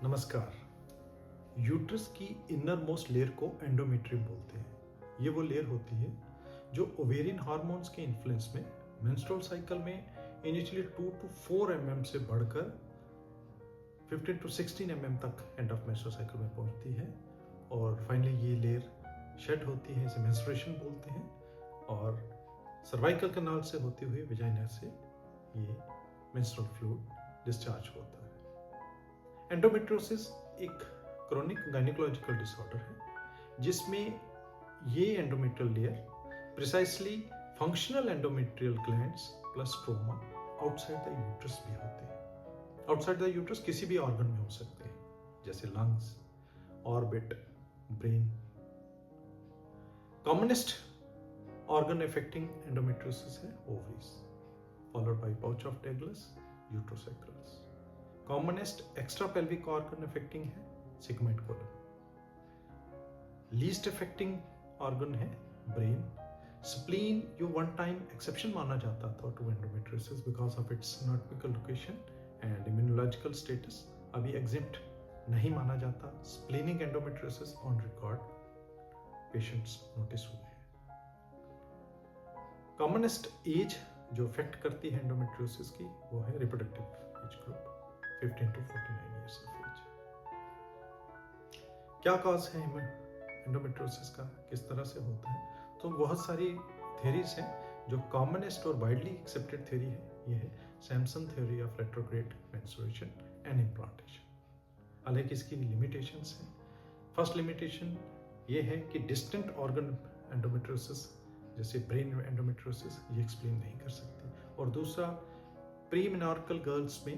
नमस्कार। यूट्रस की inner most layer को एंडोमेट्रियम बोलते हैं। ये वो लेयर होती है जो ओवेरियन हार्मोन्स के इन्फ्लुएंस में मेंस्ट्रुअल साइकिल में इनिशियली 2 to 4 mm से बढ़कर 15 to 16 mm तक एंड ऑफ मेंस्ट्रुअल साइकिल में पहुंचती है और फाइनली ये लेयर शेड होती है, इसे मेंस्ट्रुएशन बोलते हैं। और सर्वाइकल कैनाल से होती हुई विजाइना से ये मेंस्ट्रुअल फ्लूइड डिस्चार्ज होता है। एंडोमेट्रियोसिस एक क्रोनिक गायनेकोलॉजिकल डिसऑर्डर है जिसमें ये endometrial layer precisely functional endometrial glands plus stroma outside the uterus भी होते हैं। आउटसाइड द यूट्रस किसी भी ऑर्गन में हो सकते हैं, जैसे lungs, orbit, brain. Commonest organ affecting endometriosis है ovaries, followed by pouch of Douglas, uterosacrals. Commonest extra pelvic organ affecting है sigmoid colon. Least affecting organ है ब्रेन। स्प्लीन जो वन टाइम एक्सेप्शन माना जाता था to endometriosis because of its anatomical location and immunological status, अभी exempt नहीं माना जाता। Splenic endometriosis on record patients notice हुए हैं। कॉमनेस्ट एज जो अफेक्ट करती है एंडोमेट्रियोसिस की वो है reproductive age group 15 to 49 years of age। क्या कॉज है एंडोमेट्रियोसिस का, किस तरह से होता है? तो बहुत सारी थ्योरीज हैं। जो कॉमनेस्ट और वाइडली एक्सेप्टेड थ्योरी है ये है Samson theory of retrograde menstruation and implantation. हालांकि इसकी लिमिटेशंस हैं। फर्स्ट लिमिटेशन ये है कि डिस्टेंट ऑर्गन एंडोमेट्रियोसिस जैसे ब्रेन एंडोमेट्रियोसिस ये एक्सप्लेन नहीं कर सकती। और दूसरा, प्री मेनॉर्कल गर्ल्स में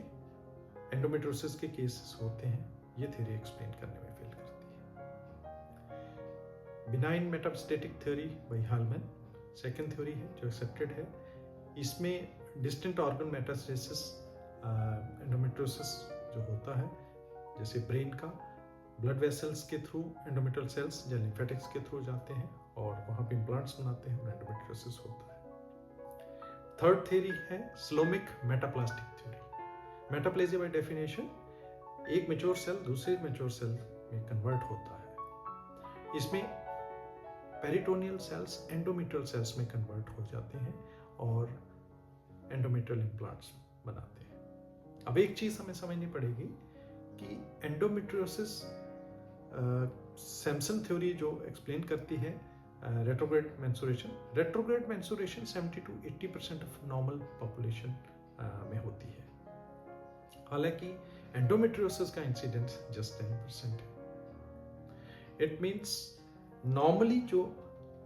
एंडोमेट्रियोसिस के केसेस होते हैं, ये थ्योरी एक्सप्लेन करने में फेल करती है। Benign metastatic theory by Halban second theory है जो एक्सेप्टेड है। इसमें डिस्टेंट ऑर्गन मेटास्टेसिस एंडोमेट्रियोसिस जो होता है, जैसे ब्रेन का ब्लड वेसल्स के थ्रू एंडोमेट्रियल सेल्स या लिम्फेटिक्स के थ्रू जाते हैं और वहां पे इम्प्लांट्स बनाते हैं और एंडोमेट्रियोसिस होता है। थर्ड थ्योरी है coelomic metaplastic theory. Metaplasia by definition एक मैच्योर सेल दूसरे मैच्योर सेल में कन्वर्ट होता है। इसमें पेरिटोनियल सेल्स एंडोमेट्रियल सेल्स में कन्वर्ट हो जाते हैं और एंडोमेट्रियल इम्प्लांट्स बनाते हैं। अब एक चीज हमें समझनी पड़ेगी कि एंडोमेट्रियोसिस सैमसन थ्योरी जो एक्सप्लेन करती है retrograde menstruation 70 to 80% of normal population में होती है। हालांकि एंडोमेट्रियोसिस का इंसिडेंस जस्ट 10% है। इट मींस नॉर्मली जो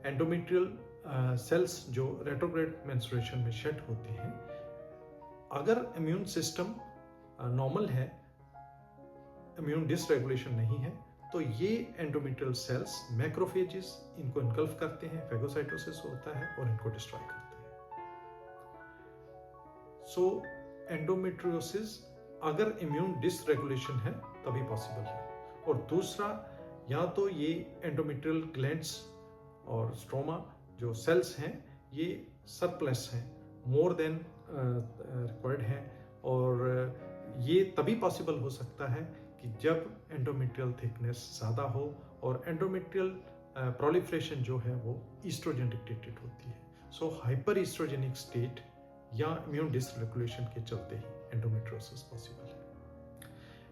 एंडोमेट्रियल सेल्स जो रेट्रोग्रेड मेंस्ट्रुएशन में शेड होते हैं, अगर इम्यून सिस्टम नॉर्मल है, इम्यून डिसरेगुलेशन नहीं है, तो ये एंडोमेट्रियल सेल्स मैक्रोफेजेस इनको इनकल्फ करते हैं, फेगोसाइटोसिस होता है और इनको डिस्ट्रॉय करते हैं। सो एंडोमेट्रियोसिस अगर इम्यून डिसरेगुलेशन है तभी पॉसिबल है। और दूसरा, या तो ये एंडोमेट्रियल ग्लैंड्स और स्ट्रोमा जो सेल्स हैं ये सरप्लस हैं, मोर देन रिक्वायर्ड हैं, और ये तभी पॉसिबल हो सकता है कि जब एंडोमेट्रियल थिकनेस ज़्यादा हो और एंडोमेट्रियल प्रोलिफरेशन जो है वो ईस्ट्रोजन डिक्टेटेड होती है। सो हाइपर ईस्ट्रोजेनिक स्टेट या इम्यून डिसरेगुलेशन के चलते ही एंडोमेट्रियोसिस पॉसिबल है।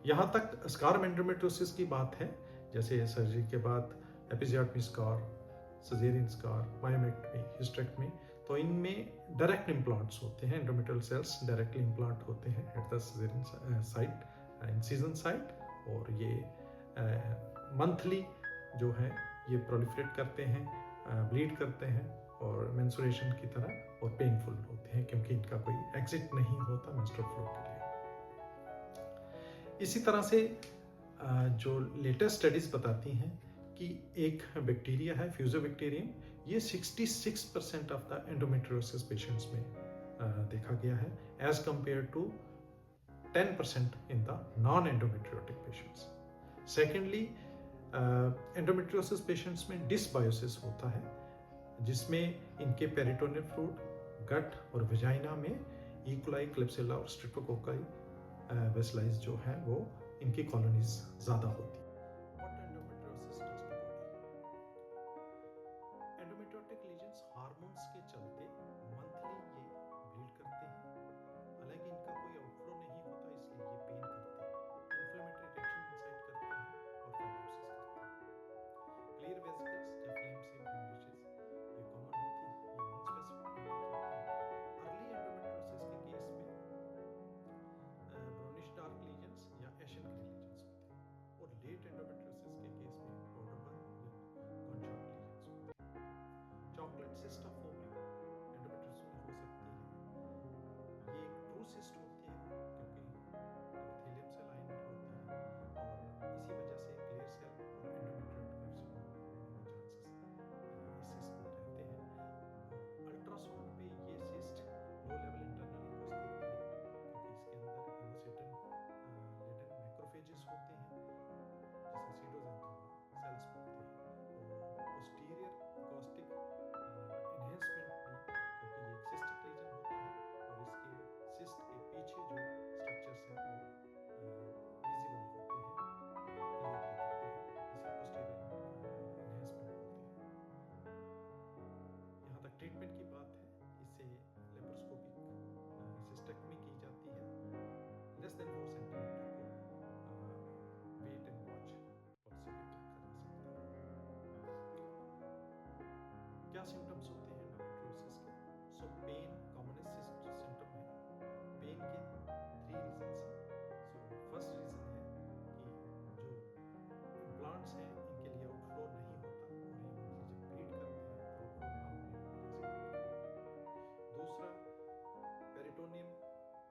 यहाँ तक स्कार एंडोमेट्रियोसिस की बात है, जैसे सर्जरी के बाद episiotomy scar, caesarean scar, myomectomy, hysterectomy, तो इनमें डायरेक्ट इम्प्लांट्स होते हैं। एंडोमेट्रियल सेल्स डायरेक्टली इम्प्लांट होते हैं at the caesarean site, incision site, और ये मंथली जो है ये प्रोलिफरेट करते हैं, ब्लीड करते हैं और मेंस्ट्रुएशन की तरह और पेनफुल होते हैं क्योंकि इनका कोई एग्जिट नहीं होता मेंस्ट्रुअल फ्लो के लिए। इसी तरह से जो लेटेस्ट स्टडीज बताती हैं कि एक बैक्टीरिया है फ्यूजोबैक्टीरियम, ये 66% ऑफ द एंडोमेट्रियोसिस पेशेंट्स में देखा गया है as compared to 10% in the non endometriotic patients. Secondly, endometriosis patients में डिसबायोसिस होता है जिसमें इनके पेरिटोनियल फ्लूइड, गट और वेजाइना में ई. कोलाई, क्लेब्सिला और स्ट्रेप्टोकोकाई वेस्लाइज जो है वो इनकी कॉलोनीज ज़्यादा होती है। What endometriosis does to body? Endometriotic lesions hormones के चलते मंथली ये ब्लीड करते हैं। हालांकि इनका कोई आउटफ्लो नहीं होता, इसलिए ये पेन करते हैं, इन्फ्लेमेटरी रिएक्शन इंसाइट करते हैं और फाइब्रोसिस करते हैं। क्लियर वेसिकल्स या फ्लेम से हेमरेजेस ये कॉमन होती है, ये नॉन स्पेसिफिक होती है। अर्ली एंडोमेट्रियोसिस के केस में ब्राउनिश डार्क लीजन्स या एशियन ग्रे लीजन्स होते हैं, और लेट एंडोमेट्रियोसिस के केस में पाउडर बर्न या कॉन्शॉर्ट लीजन्स होते हैं। Chocolate cyst of ovary endometriosis में हो सकती है। ये एक ट्रू सिस्ट होती है क्योंकि एपिथेलियम से लाइन होती है, और इसी वजह से क्लियर सेल और एंडोमेट्रियोटिक कार्सिनोमा होने के चांसेस इस सिस्ट में रहते हैं। अल्ट्रासाउंड पे ये cyst low level internal use देती है क्योंकि इसके अंदर हेमोसिटिन लेडन मैक्रोफेजेस होते हैं जिसे सीटोजेंथोमा सेल्स बोलते हैं, और पोस्टीरियर अकॉस्टिक एनहेंसमेंट भी, क्योंकि ये एक सिस्टिक लीजन होता है और इसके सिस्ट के पीछे जो स्ट्रक्चर्स हैं वो विजिबल होते हैं, क्लियरली दिखते हैं, इसे पोस्टीरियर एनहेंसमेंट बोलते हैं। यहाँ तक ट्रीटमेंट की बात है, इससे लेप्रोस्कोपिक सिस्टेक्टमी की जाती है। लेस देन 4 सेंटीमीटर को वेट एंड वॉच पॉलिसी लेकर करा सकता है। क्या सिम्टम्स होते हैं एंडोमेट्रियोसिस के? सो पेन कॉमनेस्ट सिम्टम है। पेन के 3 रीजंस हैं। सो फर्स्ट रीजन है कि जो इम्प्लांट्स हैं इनके लिए आउटफ्लो नहीं होता और ये मंथली जब ब्लीड करते हैं तो आउटफ्लो ना होने की वजह से ब्लीड करते हैं। दूसरा, पेरिटोनियम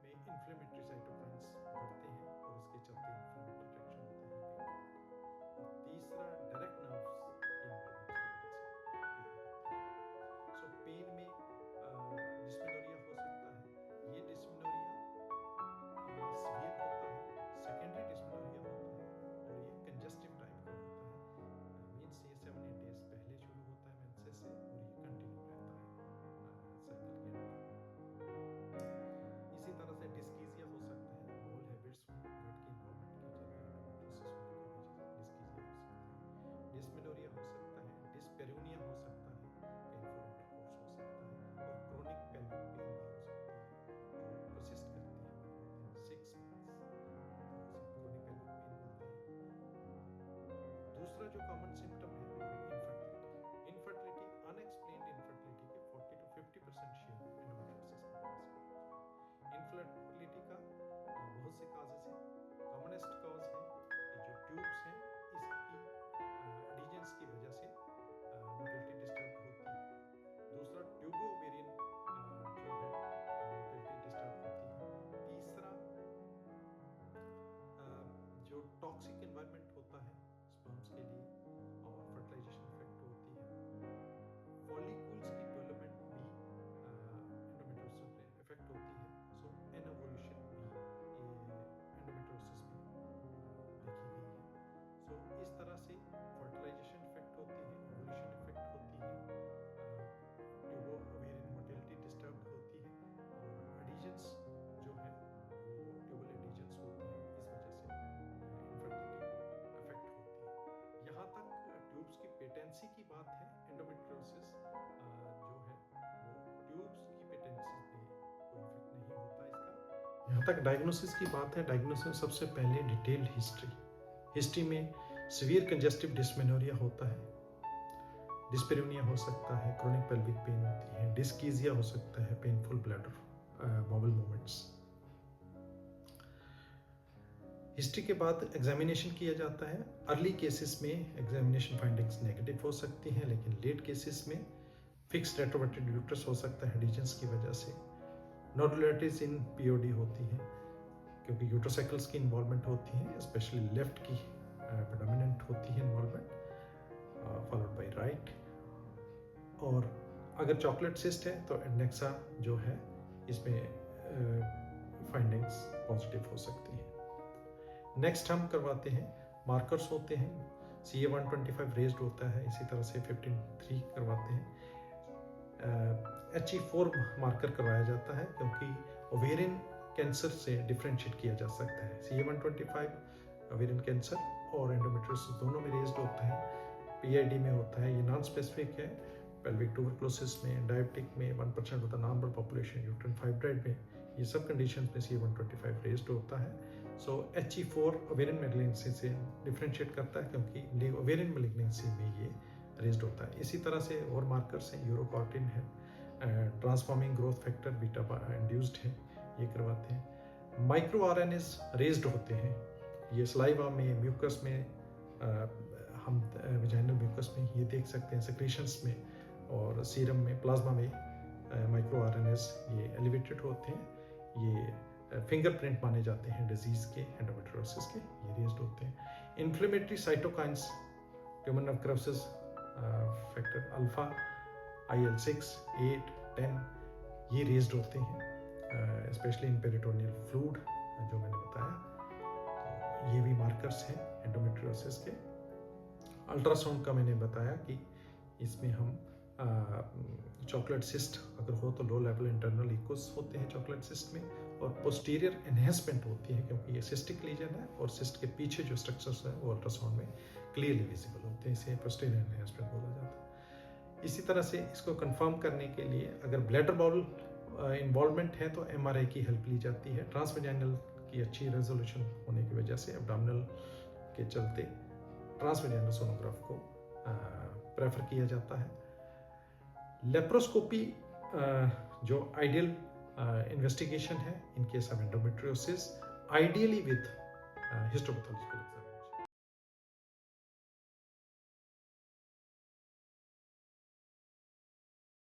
में इन्फ्लेमेटरी साइटोकाइन्स बढ़ते हैं और इसके चलते इन्फ्लेमेटरी रिएक्शन होता है पेन। और तीसरा, डायरेक्ट नर्व्स की इन्वॉल्वमेंट की वजह से पेन होती है। सो पेन में डिस्मेनोरिया हो सकता है। ये डिस्मेनोरिया सीवियर होता है, सेकेंडरी डिस्मेनोरिया होता है, और ये कंजस्टिव टाइप का होता है। मीन्स ये 7-8 डेज पहले शुरू होता है मेंसेस से और ये कंटिन्यू रहता है साइकिल के अंदर। इसी तरह से डिस्कीजिया हो सकता है। बोल हैबिट्स में गट की इन्वॉल्वमेंट के चलते एंडोमेट्रियोसिस होने की वजह से डिस्कीजिया हो सकता है। डिस्मेनोरिया हो सकता है, डिस्पेरूनिया हो सकता है, पेनफुल इंटरकोर्स हो सकता है, और क्रोनिक पेल्विक पेन भी हो सकती है जो परसिस्ट करती है मोर देन 6 मंथ्स, तो इसे क्रोनिक पेल्विक पेन बोलते हैं। दूसरा जो कॉमन सिम्टम है वो है इनफर्टिलिटी। इनफर्टिलिटी, अनएक्सप्लेन्ड इनफर्टिलिटी के 40 to 50% शेयर एंडोमेट्रियोसिस में हो सकती है। इनफर्टिलिटी का बहुत से काजेस हैं। कॉमनेस्ट कॉज है कि जो ट्यूब्स हैं इसकी एडिजेंस की वजह से मोटिलिटी डिस्टर्ब होती है। दूसरा, ट्यूबो ओवेरियन जो है मोटिलिटी डिस्टर्ब होती है। तीसरा, जो टॉक्सिक एनवायरनमेंट होता है स्पर्म्स के लिए और फर्टिलाइजेशन इफेक्ट होती है। फॉलिकल्स की डेवलपमेंट भी एंडोमेट्रियोसिस में इफेक्ट होती है। सो एनोवुलेशन भी ये एंडोमेट्रियोसिस में देखी गई है। सो इस तरह से फर्टिलाइजेशन इफेक्ट होती है, ओवुलेशन इफेक्ट होती है, ट्यूबो ओवेरियन मोटिलिटी डिस्टर्ब होती है, और एडिशंस जो है वो ट्यूबल एडिशंस होते हैं, इस वजह से इनफर्टिलिटी इफेक्ट होती है। यहाँ तक ट्यूब्स की पेटेंसी की बात है। एंडोमेट्रियोसिस जो है वो ट्यूब्स की पेटेंसी पे कोई इफेक्ट नहीं होता इसका। यहाँ तक डायग्नोसिस की बात है। डायग्नोसिस सबसे पहले डिटेल्ड हिस्ट्री में सीवियर कंजेस्टिव डिस्मेनोरिया होता है, डिस्पेरूनिया हो सकता है, क्रोनिक पेल्विक पेन होती है, डिस्कीजिया हो सकता है, पेनफुल ब्लैडर बॉबल मूवमेंट्स। हिस्ट्री के बाद एग्जामिनेशन किया जाता है। अर्ली केसेस में एग्जामिनेशन फाइंडिंग्स नेगेटिव हो सकती हैं, लेकिन लेट केसेस में फिक्स्ड रेट्रोवर्टेड यूट्रस हो सकता है एडिशंस की वजह से। नोडुलरिटीज इन पीओडी होती है क्योंकि यूट्रोसाइकल्स की इन्वॉल्वमेंट होती है, स्पेशली लेफ्ट की प्रेडोमिनेंट होती है इन्वॉल्वमेंट, फॉलोड बाय राइट। और अगर चॉकलेट सिस्ट है तो एडनेक्सा जो है इसमें फाइंडिंग्स पॉजिटिव हो सकती है। नेक्स्ट हम करवाते हैं, मार्कर्स होते हैं, CA-125 रेज्ड होता है, इसी तरह से 15-3 करवाते हैं। HE4 मार्कर करवाया जाता है क्योंकि ओवेरियन कैंसर से डिफ्रेंशिएट किया जा सकता है। CA-125 ओवेरियन कैंसर और एंडोमेट्रियोसिस दोनों में रेज्ड होता है, पीआईडी में होता है, ये नॉन स्पेसिफिक है। पेल्विक ट्यूबरकुलोसिस में, डायबिटिक में 1% of the normal population, uterine fibroid में, ये सब कंडीशन में CA125 रेज्ड होता है। सो HE4 ओवेरियन मैलिग्नेंसी से डिफ्रेंशिएट करता है क्योंकि ओवेरियन मैलिग्नेंसी में ये रेज्ड होता है। इसी तरह से और मार्कर्स हैं, यूरोकॉर्टिन है, transforming growth factor beta induced है, ये करवाते हैं। माइक्रो आरएनएस रेज्ड होते हैं, ये सलाइवा में, म्यूकस में, हम वेजाइनल म्यूकस में ये देख सकते हैं, सेक्रेशंस में और सीरम में, प्लाज्मा में माइक्रो आरएनएस ये एलिवेटेड होते हैं। ये फिंगरप्रिंट माने जाते हैं डिजीज के, एंडोमेट्रियोसिस के, ये रेज्ड होते हैं। Inflammatory cytokines, tumour necrosis factor alpha, IL-6, 8, 10 ये रेज्ड होते हैं, स्पेशली इन पेरिटोनियल फ्लूइड जो मैंने बताया। तो ये भी मार्कर्स हैं एंडोमेट्रियोसिस के। अल्ट्रासाउंड का मैंने बताया कि इसमें हम चॉकलेट सिस्ट अगर हो तो लो लेवल इंटरनल इकोस होते हैं चॉकलेट सिस्ट में, और पोस्टीरियर एनहेंसमेंट होती है क्योंकि ये सिस्टिक लीजन है और सिस्ट के पीछे जो स्ट्रक्चर्स हैं वो अल्ट्रासाउंड में क्लियरली विजिबल होते हैं, इसे पोस्टीरियर एनहेंसमेंट बोला जाता है। इसी तरह से इसको कंफर्म करने के लिए अगर ब्लैडर बाउल इन्वॉल्वमेंट है तो MRI की हेल्प ली जाती है। ट्रांसवेजाइनल की अच्छी रेजोल्यूशन होने की वजह से, एब्डोमिनल के चलते ट्रांसवेजाइनल सोनोग्राफ को प्रेफर किया जाता है। लेप्रोस्कोपी जो आइडियल इन्वेस्टिगेशन है in case of endometriosis, ideally with histopathological examination.